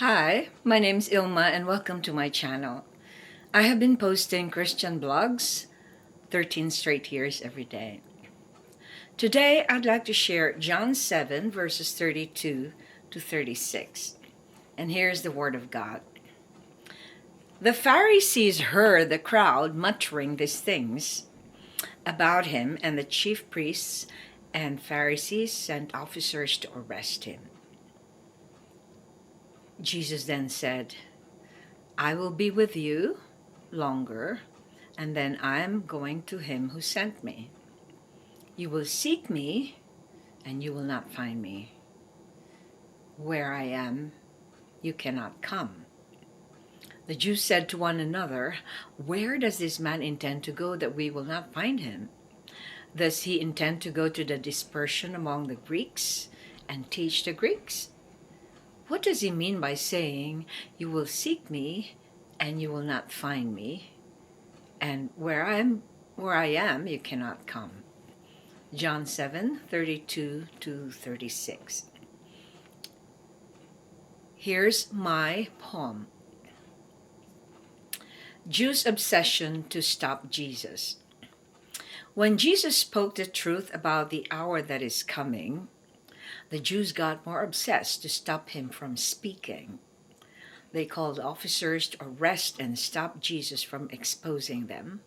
Hi, my name's Ilma and welcome to my channel. I have been posting Christian blogs 13 straight years every day. Today I'd like to share John 7 verses 32 to 36. And here's the word of God. The Pharisees heard the crowd muttering these things about him, and the chief priests and Pharisees sent officers to arrest him. Jesus then said, I will be with you longer, and then I am going to him who sent me. You will seek me, and you will not find me. Where I am, you cannot come. The Jews said to one another, Where does this man intend to go that we will not find him? Does he intend to go to the dispersion among the Greeks and teach the Greeks? What does he mean by saying, You will seek me, and you will not find me, and where I am, you cannot come? John 7:32 to 36. Here's my poem. Jews' obsession to stop Jesus. When Jesus spoke the truth about the hour that is coming, the Jews got more obsessed to stop him from speaking. They called officers to arrest and stop Jesus from exposing them.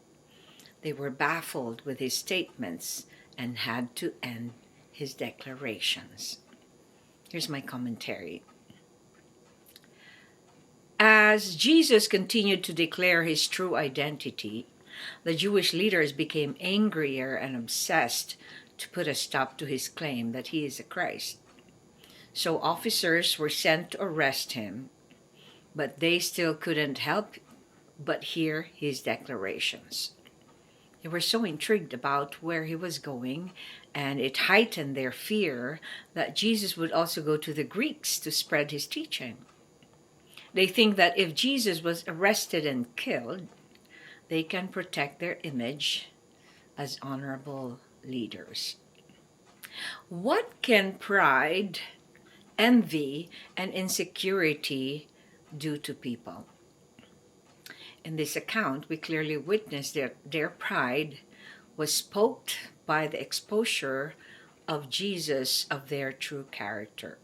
They were baffled with his statements and had to end his declarations. Here's my commentary. As Jesus continued to declare his true identity, the Jewish leaders became angrier and obsessed to put a stop to his claim that he is the Christ. So officers were sent to arrest him, but they still couldn't help but hear his declarations. They were so intrigued about where he was going, and it heightened their fear that Jesus would also go to the Greeks to spread his teaching. They think that if Jesus was arrested and killed, they can protect their image as honorable leaders. What can pride, envy, and insecurity do to people? In this account, we clearly witness that their pride was poked by the exposure of Jesus of their true character.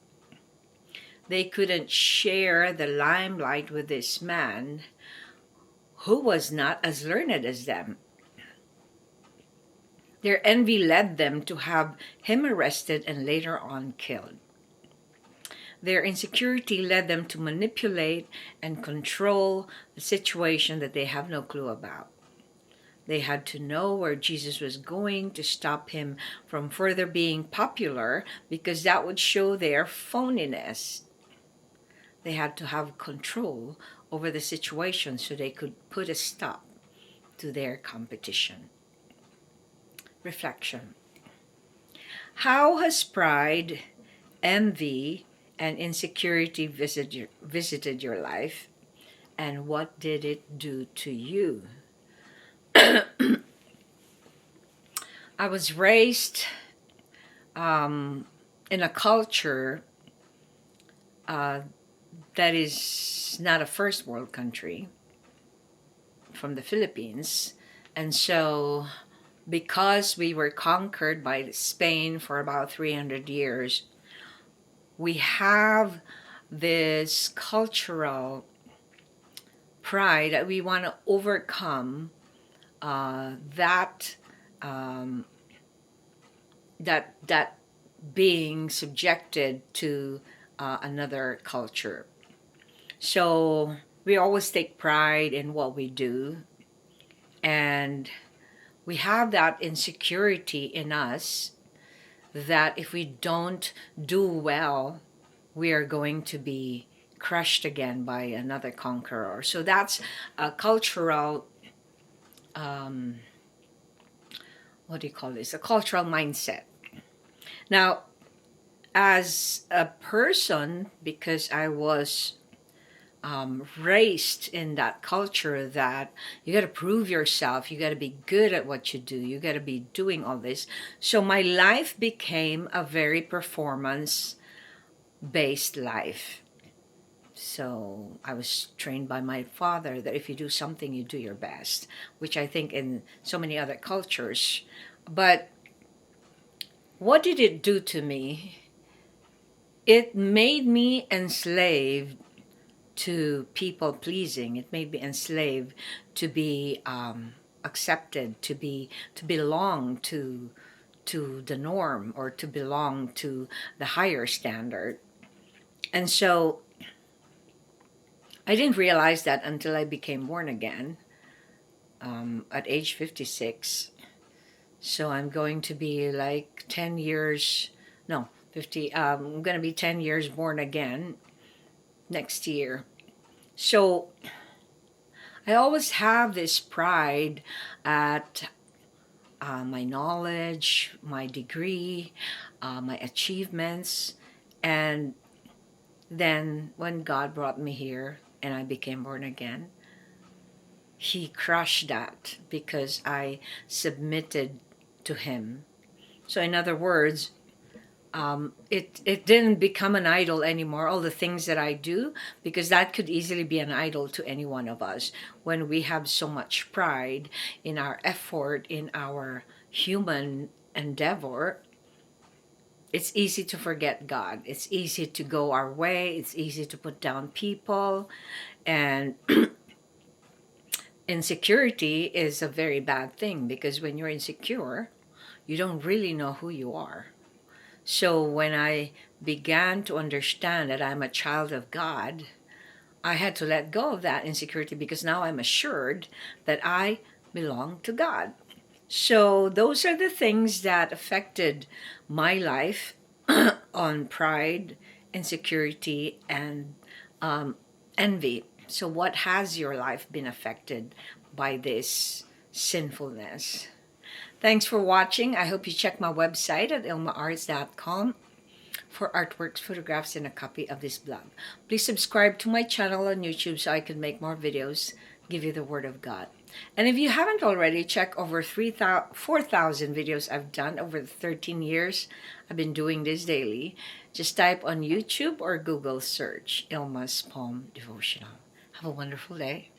They couldn't share the limelight with this man who was not as learned as them. Their envy led them to have him arrested and later on killed. Their insecurity led them to manipulate and control the situation that they have no clue about. They had to know where Jesus was going to stop him from further being popular, because that would show their phoniness. They had to have control over the situation so they could put a stop to their competition. Reflection. How has pride, envy, and insecurity visited your life, and what did it do to you? I was raised in a culture that is not a first world country, from the Philippines. And so because we were conquered by Spain for about 300 years, we have this cultural pride that we want to overcome that being subjected to another culture. So we always take pride in what we do, and we have that insecurity in us that if we don't do well, we are going to be crushed again by another conqueror. So that's a cultural, what do you call this? A cultural mindset. Now, as a person, because I was raised in that culture that you got to prove yourself, you got to be good at what you do, you got to be doing all this. So my life became a very performance-based life. So I was trained by my father that if you do something, you do your best, which I think in so many other cultures. But what did it do to me? It made me enslaved to people pleasing. It made me enslaved to be accepted, to belong to the norm, or to belong to the higher standard. And so I didn't realize that until I became born again at age 56. So I'm going to be like 10 years, no, 50, I'm going to be 10 years born again next year. So I always have this pride at my knowledge, my degree, my achievements. And then when God brought me here and I became born again, He crushed that because I submitted to Him. So in other words, it didn't become an idol anymore, all the things that I do, because that could easily be an idol to any one of us when we have so much pride in our effort, in our human endeavor. It's easy to forget God. It's easy to go our way. It's easy to put down people. And insecurity is a very bad thing, because when you're insecure, you don't really know who you are. So when I began to understand that I'm a child of God, I had to let go of that insecurity, because now I'm assured that I belong to God. So those are the things that affected my life on pride, insecurity, and envy. So what has your life been affected by this sinfulness? Thanks for watching. I hope you check my website at ilmaarts.com for artworks, photographs, and a copy of this blog. Please subscribe to my channel on YouTube so I can make more videos, give you the Word of God. And if you haven't already, check over 4,000 videos I've done over the 13 years I've been doing this daily. Just type on YouTube or Google search Ilma's Poem Devotional. Have a wonderful day.